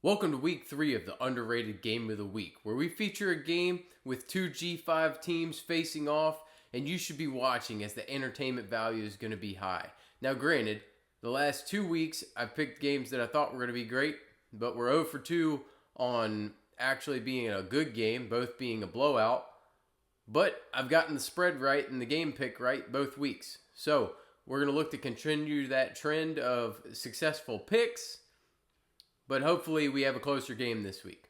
Welcome to week 3 of the Underrated Game of the Week, where we feature a game with two G5 teams facing off, and you should be watching as the entertainment value is going to be high. Now, granted, the last 2 weeks I've picked games that I thought were going to be great, but we're 0 for 2 on actually being a good game, both being a blowout. But I've gotten the spread right and the game pick right both weeks. So we're going to look to continue that trend of successful picks, but hopefully we have a closer game this week.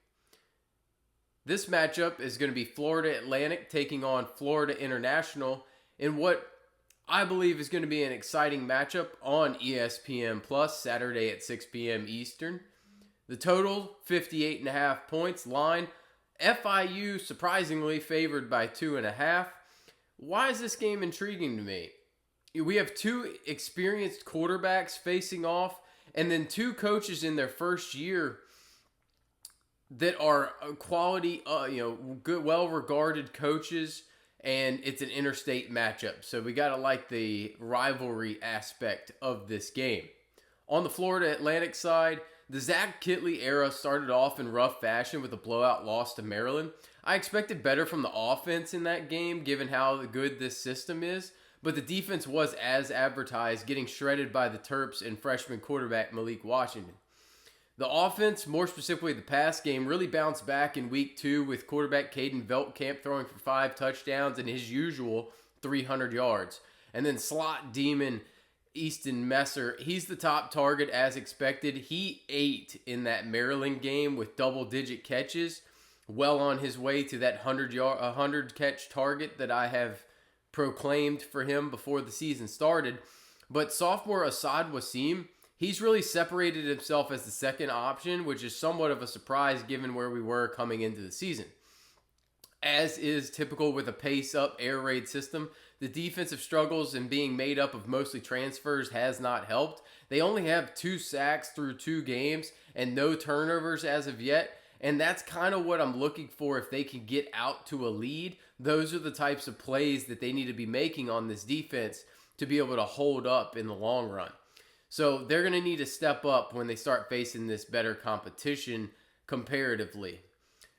This matchup is going to be Florida Atlantic taking on Florida International in what I believe is going to be an exciting matchup on ESPN Plus Saturday at 6 p.m. Eastern. The total, 58.5 points. Line, FIU surprisingly favored by 2.5. Why is this game intriguing to me? We have two experienced quarterbacks facing off, and then two coaches in their first year that are quality, good, well-regarded coaches, and it's an interstate matchup. So we got to like the rivalry aspect of this game. On the Florida Atlantic side, the Zach Kittley era started off in rough fashion with a blowout loss to Maryland. I expected better from the offense in that game, given how good this system is. But the defense was as advertised, getting shredded by the Terps and freshman quarterback Malik Washington. The offense, more specifically the pass game, really bounced back in week 2 with quarterback Caden Veltkamp throwing for 5 touchdowns and his usual 300 yards. And then slot demon Easton Messer, he's the top target as expected. He ate in that Maryland game with double-digit catches, well on his way to that 100 catch target that I have proclaimed for him before the season started. But sophomore Assad Wasim, he's really separated himself as the second option, which is somewhat of a surprise given where we were coming into the season. As is typical with a pace-up air raid system, the defensive struggles and being made up of mostly transfers has not helped. They only have 2 sacks through 2 games and no turnovers as of yet. And that's kind of what I'm looking for if they can get out to a lead. Those are the types of plays that they need to be making on this defense to be able to hold up in the long run. So they're going to need to step up when they start facing this better competition comparatively.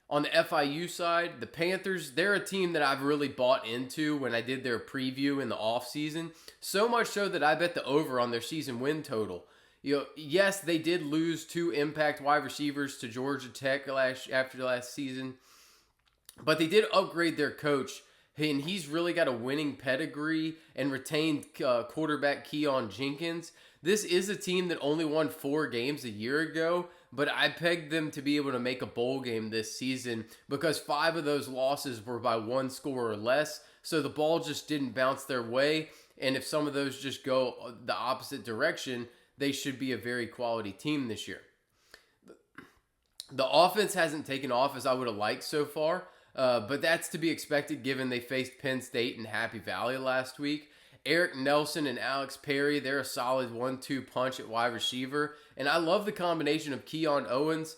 On the FIU side, the Panthers, they're a team that I've really bought into when I did their preview in the offseason. So much so that I bet the over on their season win total. Yes, they did lose 2 impact wide receivers to Georgia Tech after last season, but they did upgrade their coach, and he's really got a winning pedigree and retained quarterback Keon Jenkins. This is a team that only won 4 games a year ago, but I pegged them to be able to make a bowl game this season because 5 of those losses were by 1 score or less, so the ball just didn't bounce their way, and if some of those just go the opposite direction, they should be a very quality team this year. The offense hasn't taken off as I would have liked so far, but that's to be expected given they faced Penn State and Happy Valley last week. Eric Nelson and Alex Perry, they're a solid 1-2 punch at wide receiver. And I love the combination of Keon Owens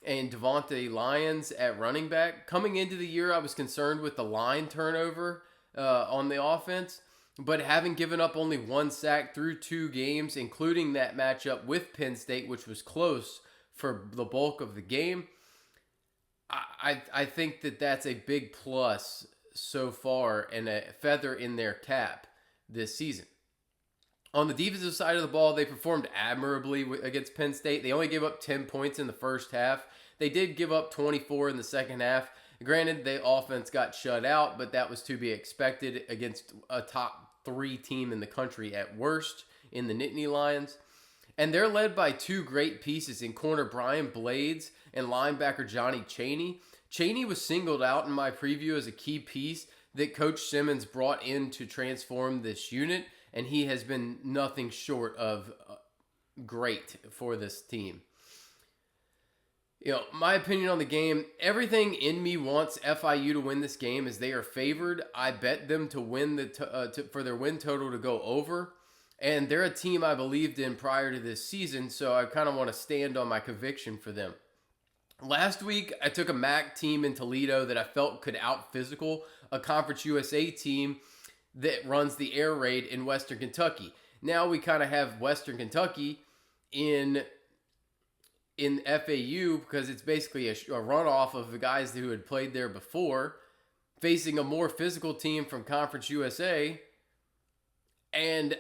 and Devontae Lyons at running back. Coming into the year, I was concerned with the line turnover on the offense. But having given up only 1 sack through 2 games, including that matchup with Penn State, which was close for the bulk of the game, I think that that's a big plus so far and a feather in their cap this season. On the defensive side of the ball, they performed admirably against Penn State. They only gave up 10 points in the first half. They did give up 24 in the second half. Granted, the offense got shut out, but that was to be expected against a top 3 team in the country at worst in the Nittany Lions. And they're led by 2 great pieces in corner Brian Blades and linebacker Johnny Chaney. Chaney was singled out in my preview as a key piece that Coach Simmons brought in to transform this unit, and he has been nothing short of great for this team. My opinion on the game, everything in me wants FIU to win this game as they are favored. I bet them to win for their win total to go over. And they're a team I believed in prior to this season, so I kind of want to stand on my conviction for them. Last week, I took a MAC team in Toledo that I felt could out-physical a Conference USA team that runs the air raid in Western Kentucky. Now we kind of have Western Kentucky in in FAU because it's basically a runoff of the guys who had played there before, facing a more physical team from Conference USA. And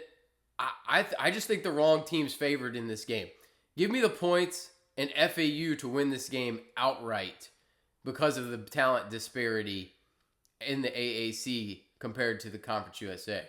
I just think the wrong team's favored in this game. Give me the points and FAU to win this game outright because of the talent disparity in the AAC compared to the Conference USA.